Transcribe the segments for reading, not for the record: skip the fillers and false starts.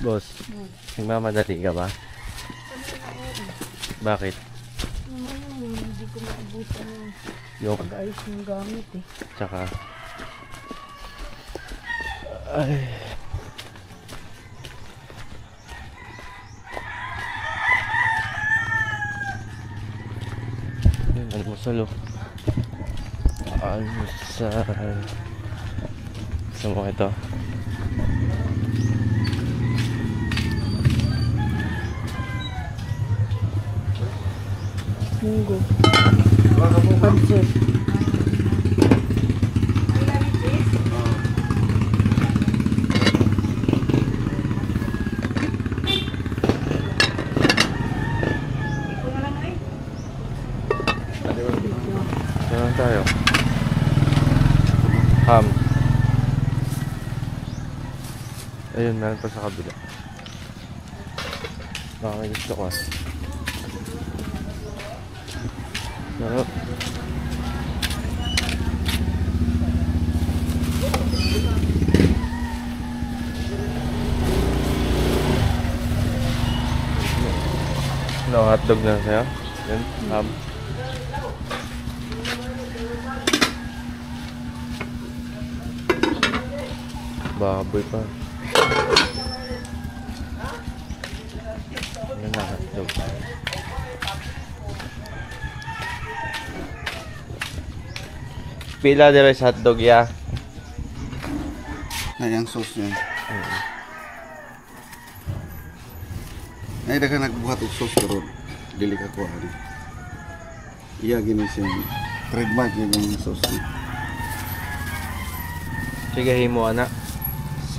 Boss, nagmamadali ka ba? Bakit? Hindi ko maubusan Yung pag-ayos ng gamit eh. tsaka ay almusal oh. Almusal. Gusto mo ito? Munggo. Pancit. Saan tayo? Ham. Ayun, meron pa sa kabila. Baka may gusto ko. Sarap. No, hotdog na sa'yo. Yan, ham. Baboy pa. Yan na, hotdog. Pila dito sa hotdog ya. Ayan sauce niya. Ay daga nagbuhat og sauce pero dili ka kuha rin. Iya gini siya. Trademark yun yung sauce niya. Sige, himo anak.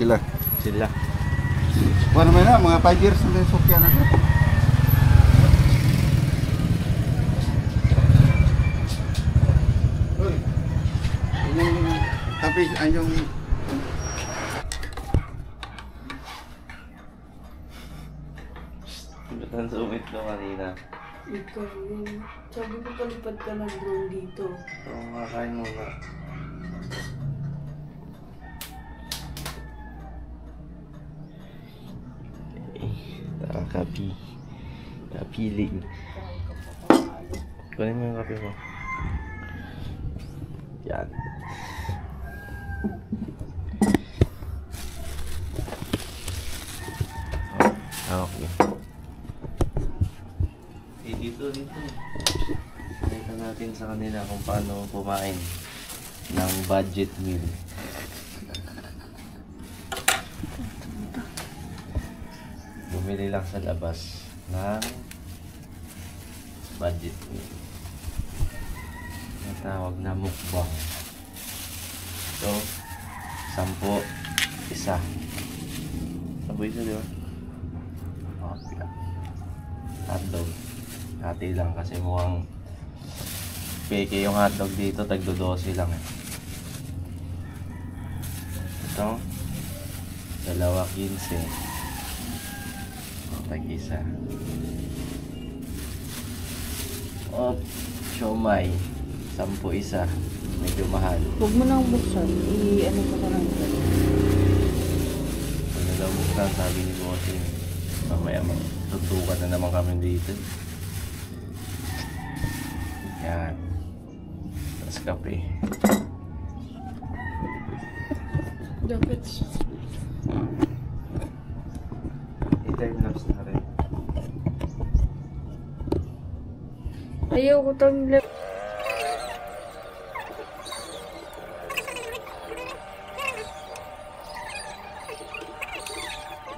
Sila. Sila. Kuha naman na, mga 5 years na yung sokya na ito. Uy. Tapi anyong Butan sa umit ko kanina. Ikaw yun. Sabi ko palipad ka ng drone dito. Oo, makain muna. Kapiling. Kunin mo yung kape mo. Yan. Okay. Dito. Nakita natin sa kanila kung paano kumain ng budget meal. Bumili lang sa labas ng budget meal. Natawag na mukbang. So, 10 isa. 10 isa, di ba? Okay. Hotdog. Hati lang kasi mukhang peke yung hotdog dito. Tagdo-12 lang eh. Ito. 2.15. Tag-isa. At siomay 10 isa. Medyo mahal. Huwag mo nang buksan. I-ano ko ka lang. Ano daw buksan, sabi ni Bossing. Mamaya magtutukan na naman kami dito. Yan. Tapos kape. Jackets. I-time lapse na rin. Ayaw ko tang left.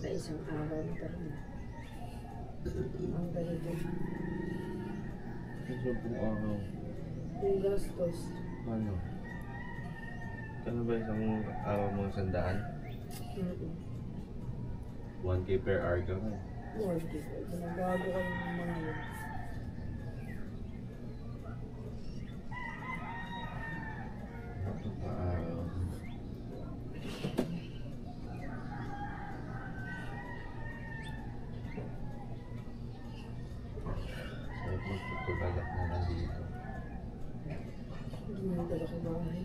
Sa isang araw na tayo. Ang ganito. Ito pong araw. Yung gastos. Ano? Ano ba isang araw mo 100? 1K per hour ka na. More people. Ginagago kayo ng mga yun. Ito pa araw. Sarap magpapagalat na lang dito. Hindi mo dala ko bahay.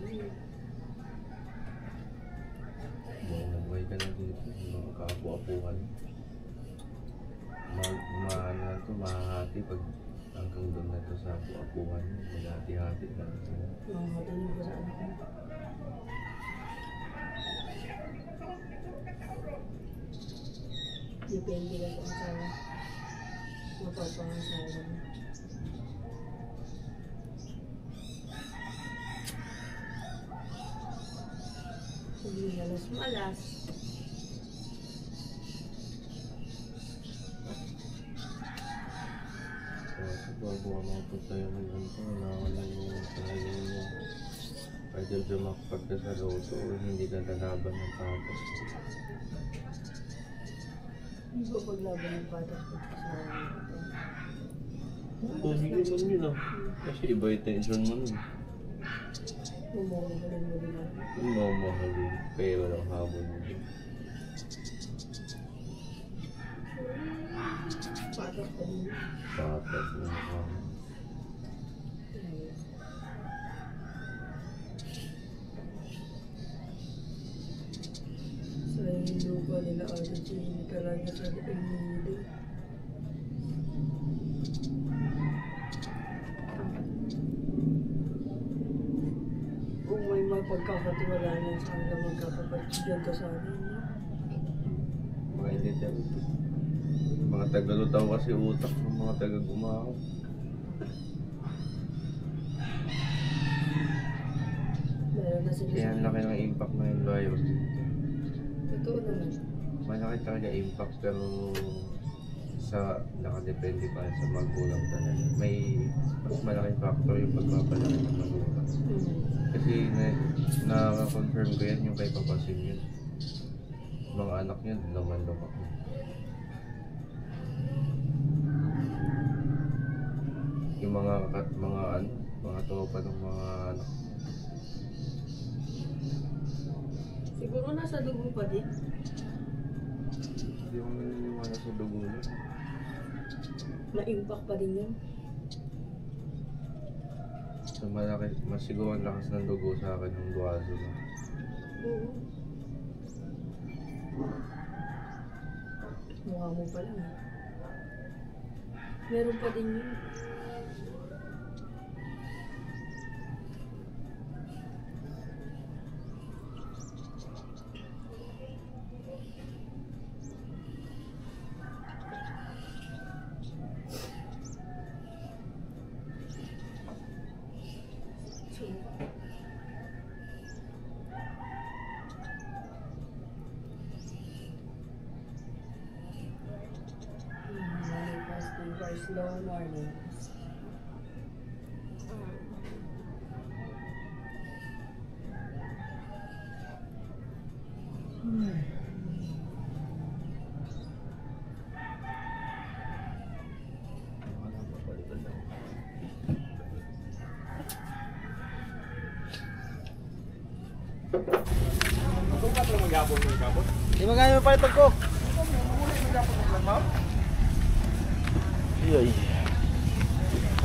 Buong buhay ka na dito, mga kaapu-apuhan. Maano na ito, mahahati pag hanggang doon na ito sa apu-apuhan. Maghati-hati na ito. Matayin ko sa anak ko. Depende lang kung sa mapapangasawa. Hindi malas-malas. Kasi bago ka makapunta yung ganito, kailangan lang yung talagang pwede dumakpag ka sa loto o hindi ka lalaban ng tapos. Hindi ko paglaban ng patas ko sa ito. Sige naman yun ah. Kasi iba yung tension mo nun. Mamahalin mo din ako. Yung mamahalin, pero lang habol mo din. Patas ko din. Patas mo na Sa yung lupa nila Argentina talaga sa Emilio. Kung may mapagkakatiwalaan sa hanggang magkakapag-student ka sa akin, mga hindi tayo. Mga tagalutaw kasi utak ng mga taga-gumawa. meron na sila Kaya ang laki ng impact ng virus. Totoo naman. Malaki talaga impact pero sa nakadepende pa sa magulang talaga. May mas malaking factor yung pagpapalaki ng magulang. Kasi na-confirm ko yan yung kay Papa Sim yun. Mga anak niya, naman ako. Yung mga tropa ng mga anak. Siguro nasa dugo pa din. Hindi ko naniniwala sa dugo niya. Na-impact pa din yun. So malaki, mas siguro ang lakas ng dugo sa akin yung duwaso na. Oo. Mukha mo pa lang. Meron pa din yun. Manifesting for slow mornings. Di ba kaya mo pa itog ko? Ay.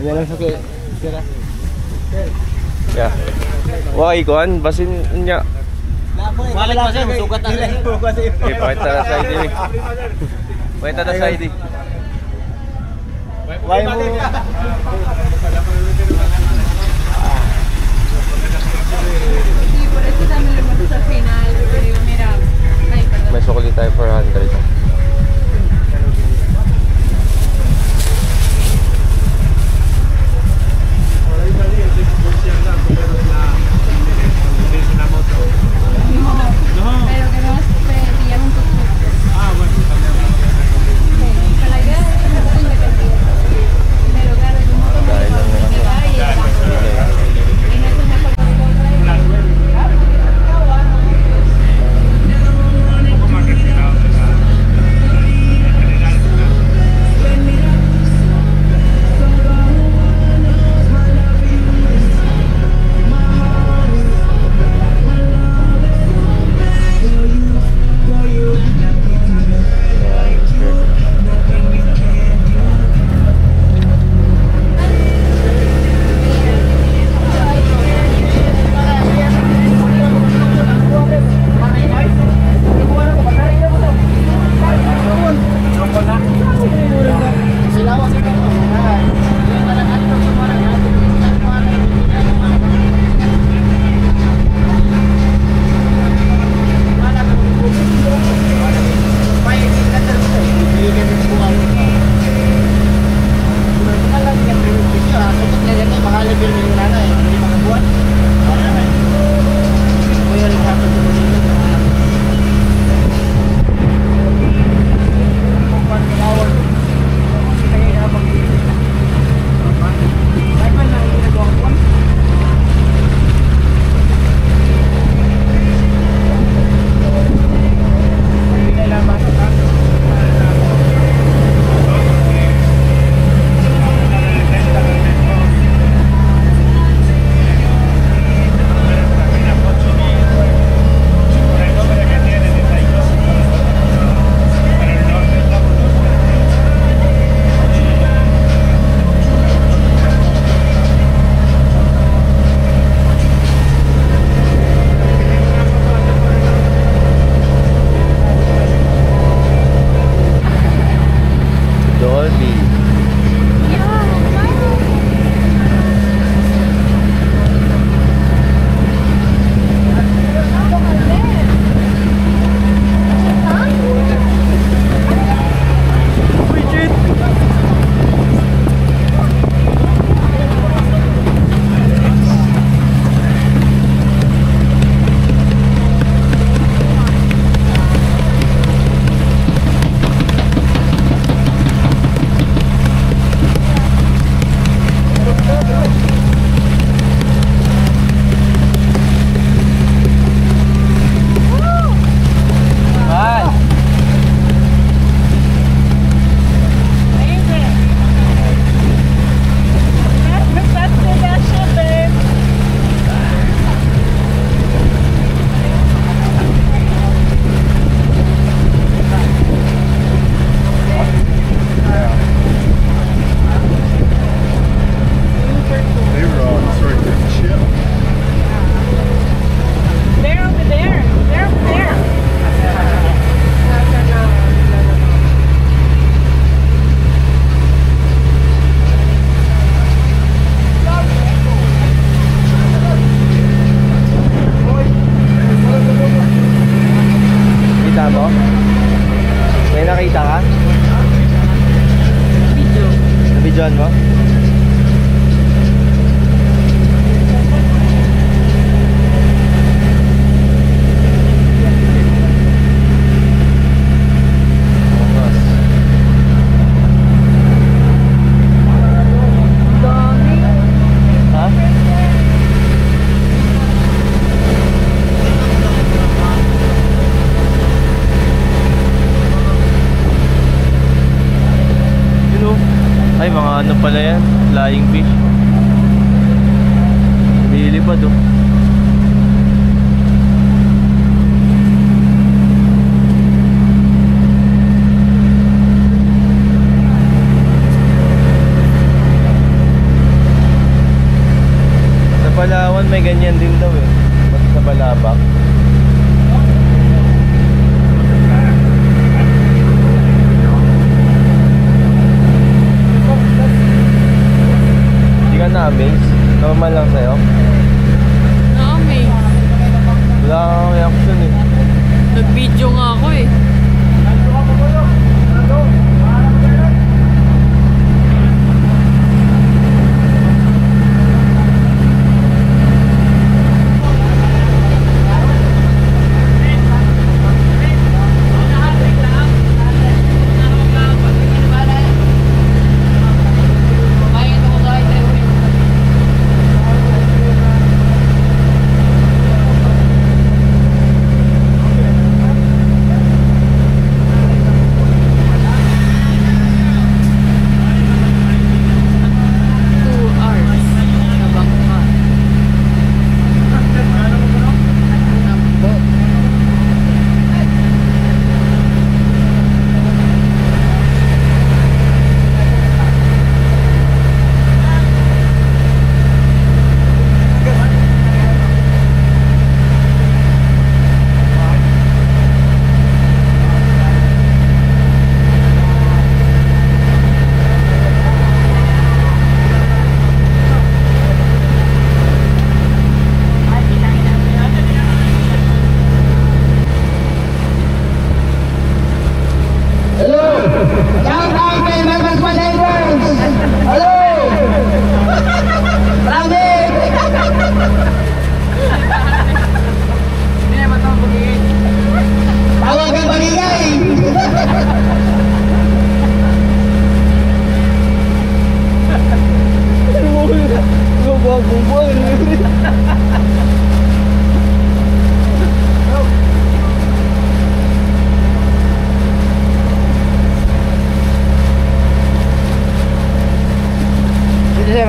Ayan lang sa kira. Yeah. Why kuan basin niya. Balik kasi sugat na rin. Pakita na sa ID. Pakita na sa ID. Why mo? May sukuli tayo 400. Pero que no pedían un poco. Ah, bueno. Para allá es una cosa independiente. Pero claro, yo no tomo mi valle. Y no es una cosa. dyan, ma? Ha? Yun o. Ay, mga ano pala yan? Flying fish. Lilipad o. Sa Palawan may ganyan din daw eh. Pati sa Balabac. Hindi ka na-amaze? Normal lang sa'yo? Na-amaze. Wala kang reaction eh. Nag-video nga ako eh.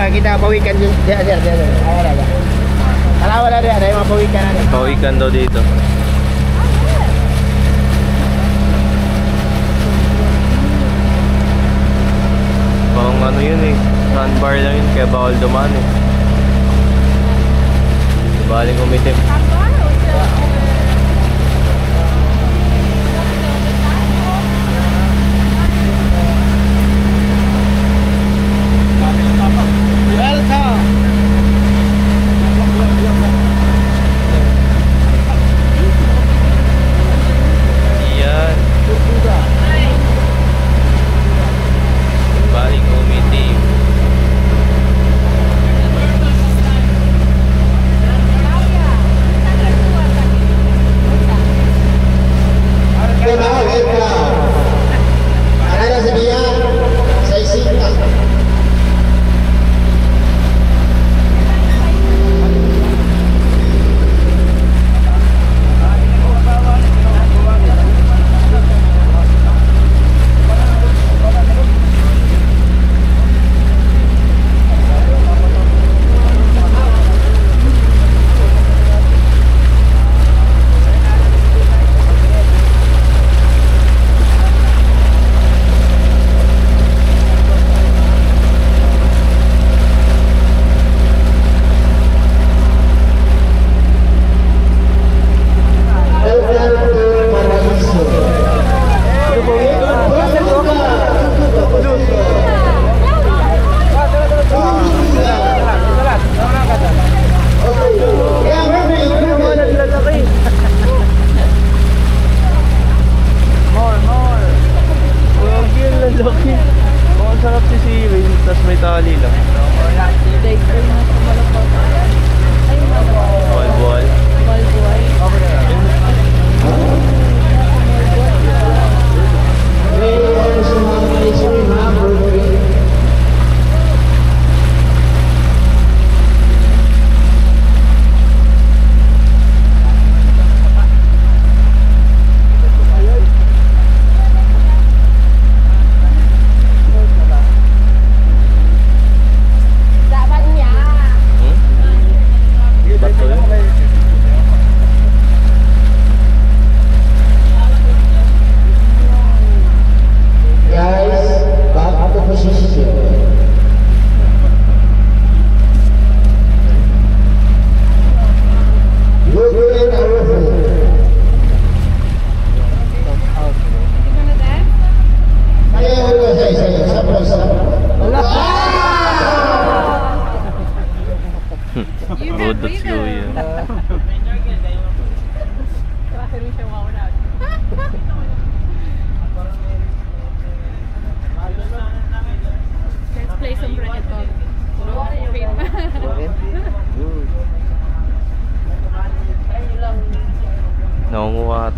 Kita pawikan dyan. Wala. Wala rin. Ada yung mapawikan na rin. Pawikan daw dito. Pang ano yun eh. Sandbar lang yun. Kaya bawal dumaan eh. Baling umitim. Yan. Baling umitim.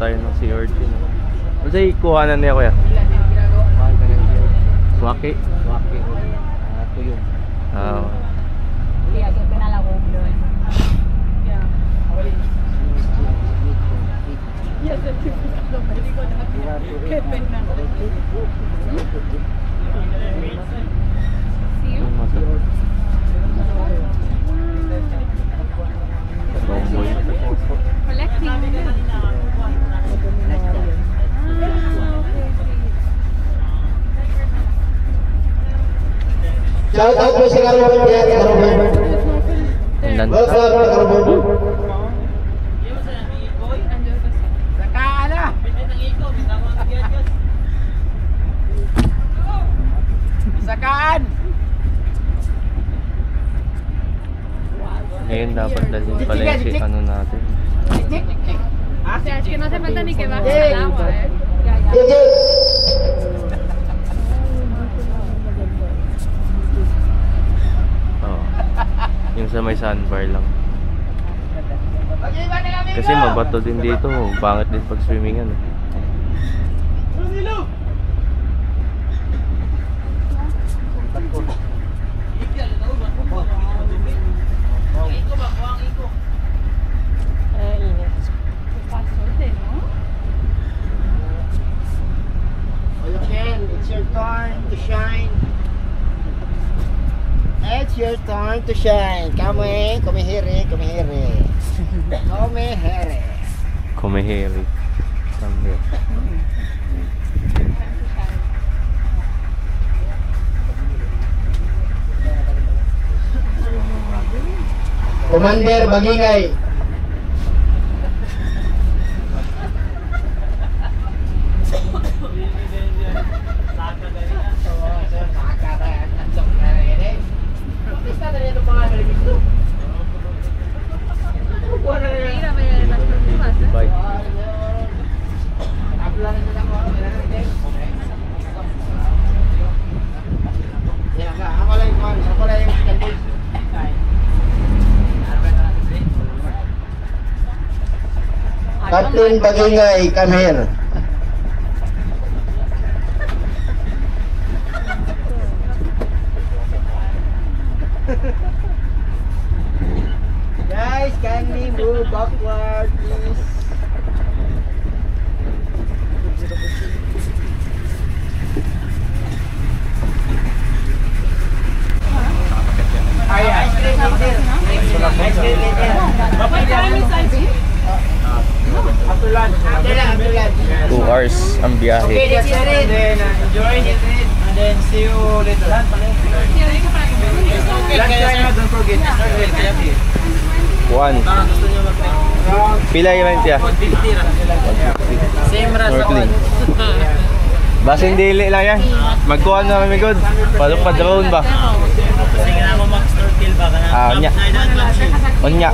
tayo ng sea urchin. Ano sa'yo kuhanan niya kuya? Swaki? Swaki. Tuyong. Ah. Iya, que pena la GoPro. Ya. Ya se te puso médico nada. Qué pena. Sí. Ano masarap? Tomboy. Collecting. Shout out po sa Karubon yan, Karubon. Ang lan- Welcome to Karubon. Sakaan na. Sakaan. Ngayon dapat dalhin pala yung si ano natin. O sea, es que no hace falta ni que bajes al agua, Ya, ya. Oo. Yung sa may sandbar lang. Kasi mabato din dito. Pangit din pag swimmingan. Pasote, ¿no? Ken, it's your turn to shine. It's your turn to shine. Come here, come here, come here. Come here. Kumeheri. Come here. Commander Bagingay. Mira, vaya las tortugas, ¿eh? Bye. Captain Bagingay, come here. Guys, kindly move backward, please. Ice cream later. Ice cream later. What time is ice cream? After lunch. After lunch. 2 hours ang Okay, biyahe. that's it. And then enjoy it. And then see you later. Sí, ahorita para que me Lunch time, don't forget. Start with kaya. 1. Pila yung rent ya? Same rush. Snorkeling. Basin dili lang yan. Magkuhan na kami good. Palok pa drone ba? Kasi nga mo mag-snorkel ba ka na? Ah, nya. Onya.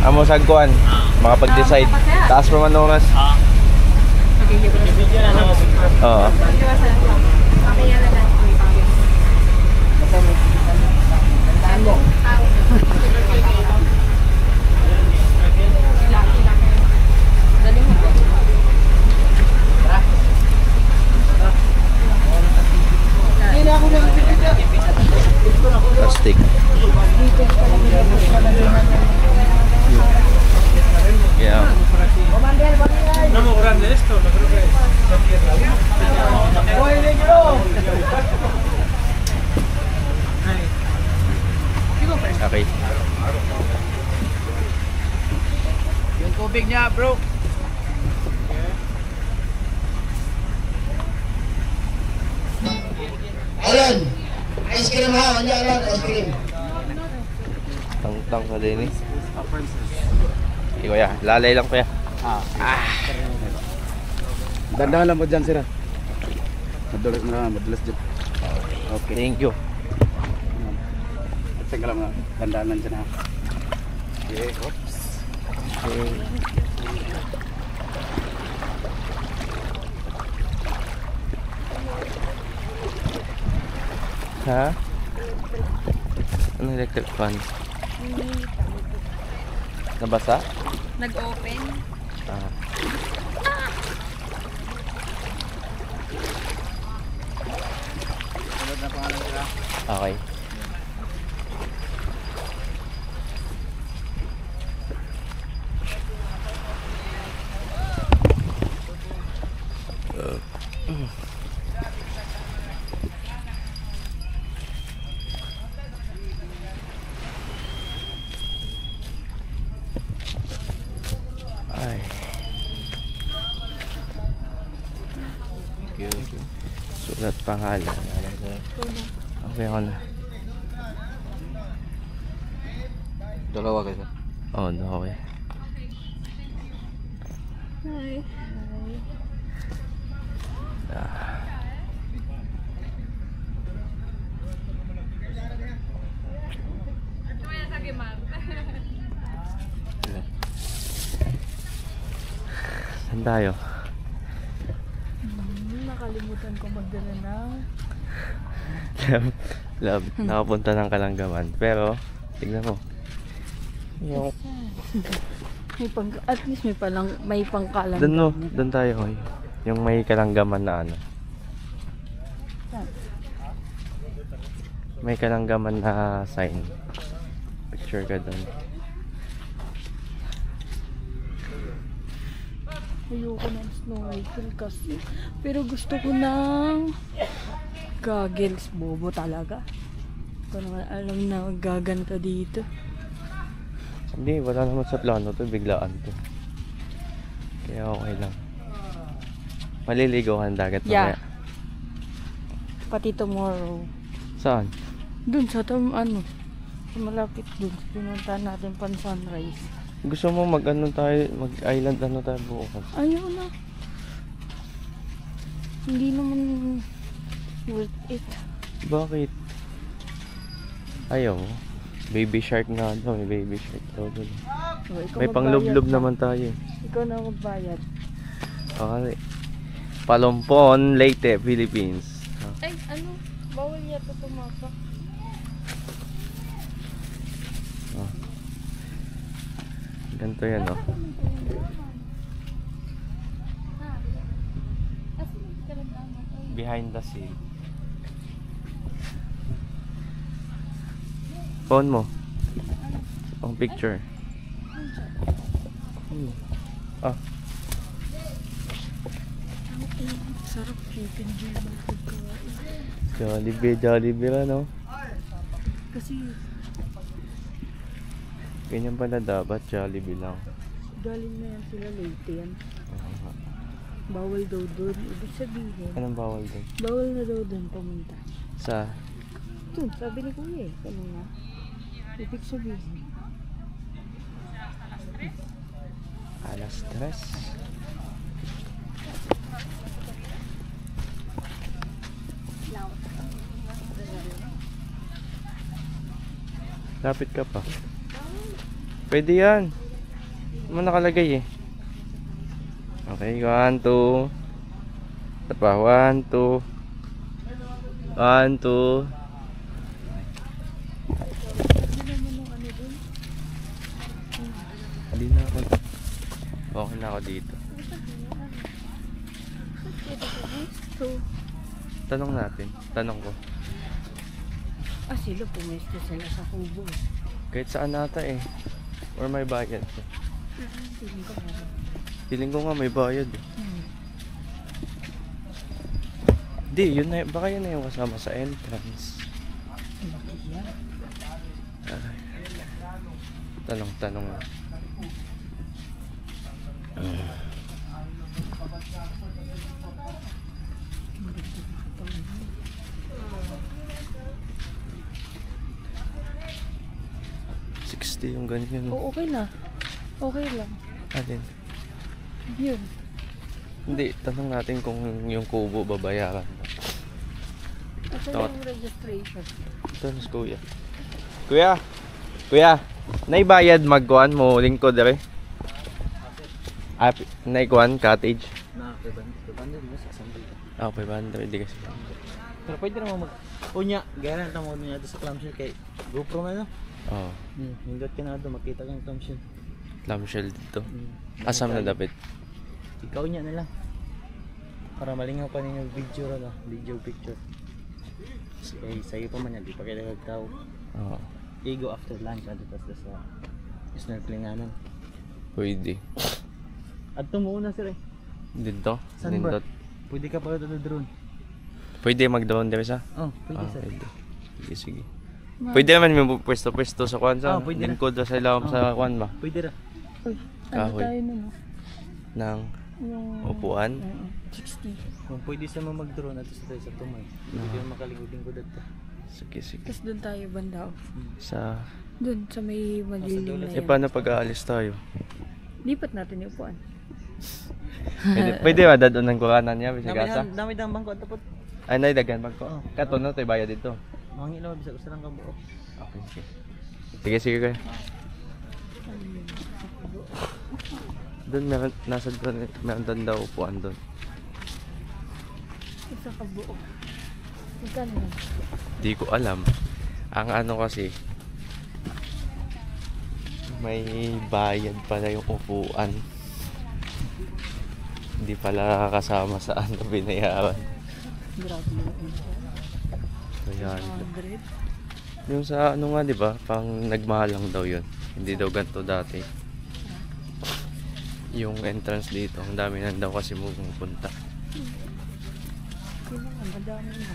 Amo sa kuhan. Makapag-decide. Taas pa man oras. Video na naman. Oo. Plastic. Yeah. No muy grande esto, no creo que Okay. Yung tubig niya, bro. Ayan. Ice cream ha. Ano yan? Ice cream. Tang-tang sa din eh. Kuya, lalay lang kuya. Dandahan lang mo dyan, sir. Madalas dyan. Okay. Thank you. Tingnan lang na. Dandahan lang dyan ha. Okay, oops. Okay. Ha? Ano electric fan? Nabasa? Nag-open. Ah. Okay. Ay. Sulat pangalan. Okay ako na. Dalawa kayo. Oh, no, okay. Hi. Saan tayo? Nakalimutan ko magdala ng Love, nakapunta ng Kalanggaman. Pero, tignan mo. Yung, at least may pangkalan. doon no, doon tayo. Hoy. Yung may Kalanggaman na ano. May Kalanggaman na sign. Picture ka doon. Ayoko ng snorkel kasi. Pero gusto ko ng goggles. Bobo talaga. Hindi ko naman alam na gaganto dito. Hindi, wala naman sa plano to. Biglaan to. Kaya okay lang. Maliligaw ang dagat Yeah. mamaya. Pati tomorrow. Saan? Dun sa sa malapit dun. Pinunta natin pan sunrise. Gusto mo mag-ano tayo, mag-island ano tayo bukas? Ayaw na. Hindi naman worth it. Bakit? Ayaw. Baby shark na ano, may baby shark daw dun. O, ikaw May magbayad panglob-lob na. naman tayo. Ikaw na magbayad. Okay. Palompon, Leyte, Philippines. Ay, ano? Bawal yata tumapak. Ganito yan, oh. Behind the sea. Phone mo. Ang picture. Ah, Sarap chicken Jollibee pagkain. Jollibee ra, no? Kasi Ganyan pala dapat, Jollibee lang. galing na yan sila Leyte yan. Bawal daw doon. Ibig sabihin, Anong bawal doon? bawal na daw doon pumunta. Sa Doon, sabi ni Kuya eh, kanina. Ibig sabihin, alas 3. Lapit ka pa. Pwede yan. Ano nakalagay eh. Okay, 1, 2. Ito pa, 1, 2. 1, 2. Hindi na ako. Okay na ako dito. so, Tanong natin. Tanong ko. sila pumesto sila sa kubo. Kahit saan nata eh. Or may bayad. Feeling ko meron. Feeling ko nga may bayad eh. Hindi, yun na, baka yun na yung kasama sa entrance. Bakit yan? Tanong nga. $60 yung ganyan. Oo, okay na. Okay lang. Alin? Yun. Hindi, tanong natin kung yung kubo babayaran. Ito Tot. yung registration. Ito na si Kuya. Kuya, naibayad magkuhan mo lingkod dere? Naikuhan, cottage? Na, 500 mo sa isang dito. 500, di kasi. Pero pwede naman unya, gaya na tamo niya sa clamshell kay GoPro na no. Oo. Hindot ka na doon, makita ka ng clamshell. Clamshell dito. Asam na dapat. Ikaw niya na lang. Para malingaw pa ninyo video na, video picture. Eh, sa'yo pa man yan, di pa kayo nagtaw. Oo. Igo after lunch, ano tapos sa snorkelinganan. Pwede. At muna sir eh. Dito? Saan ba? Nindot. Pwede ka pa ito drone. Pwede mag-drone din sa? Oh, pwede sir. Pwede. Sige, sige. Pwede naman may pwesto-pwesto sa kwan sa Pwede na. lingkod sa ilawom sa kwan ba? Pwede ra. Uy, ano Kahoy. tayo nun? Ng Yung... upuan? 60. Kung pwede sa mga mag-drone at tayo sa tumay. Pwede yung makalingkod-lingkod dito. Sige, sige. Tapos doon tayo bandao. Sa... Doon sa may malilim na Eh, yan. paano pag-aalis tayo? Lipat natin yung upuan. Pwede ba dadonan ko kanan niya? Bisa gasa? Dami dang bangko at tapos. Ay, naidagan bang ko? Oo. Kato no, tayo bayad dito. Mga ilaw, bisa ko sarang kabuo. Okay, sige. Sige, sige kayo. Doon meron, nasa doon, meron doon daw upuan doon. Isa ka buo. Magkano yan? Di ko alam. Ang ano kasi, may bayad pala yung upuan. Hindi pala kasama sa ano binayaran. Grabe yun. Ayan. 100. Yung sa ano nga, di ba? Pang nagmahal lang daw yun. Hindi daw ganito dati. Yung entrance dito, ang dami na daw kasi pupunta. Yun nga, madami na.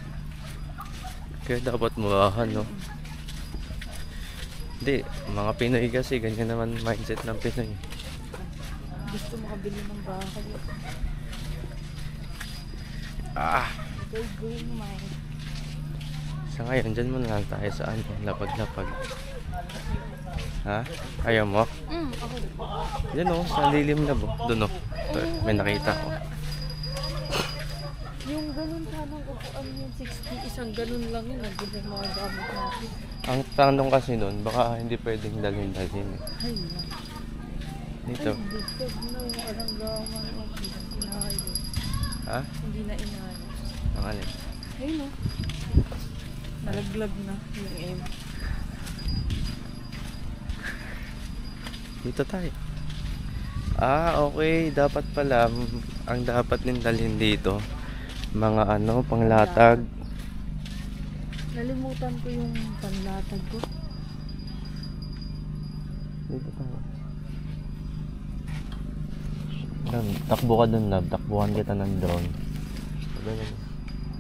Kaya dapat murahan, no? Hindi, mga Pinoy kasi, ganyan naman mindset ng Pinoy. Gusto makabili ng bahay. Ah! Go, mine. Sa ngayon, dyan muna lang tayo sa ano, lapag-lapag. Ha? Ayaw mo? Ako. Yan o, sa lilim na bo. Doon o. May nakita ko. Yung ganun sanang upuan yung 60, isang ganun lang yun. Nandun yung mga gamit natin. Ang tanong kasi doon, baka hindi pwedeng dalhin-dalhin. Ay, na. Dito. Ay, disturb na yung aranggaman. Hindi na inayos. Ha? Hindi na inayos. Ang alin? Ayun o. Nalaglag na yung M. Dito tayo. Ah, okay. Dapat pala, ang dapat din dalhin dito, mga ano, panglatag. Nalimutan ko yung panlatag ko. Dito tayo. Yan, takbo ka dun, love. Takbuhan kita ng drone. Ganun.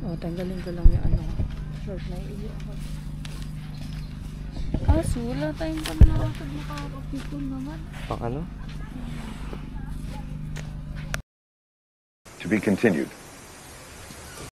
O, tanggalin ko lang yung ano. Short na iiyak ako. Kaso, wala tayong panlatag, makakapipon naman. Pang ano? To be continued.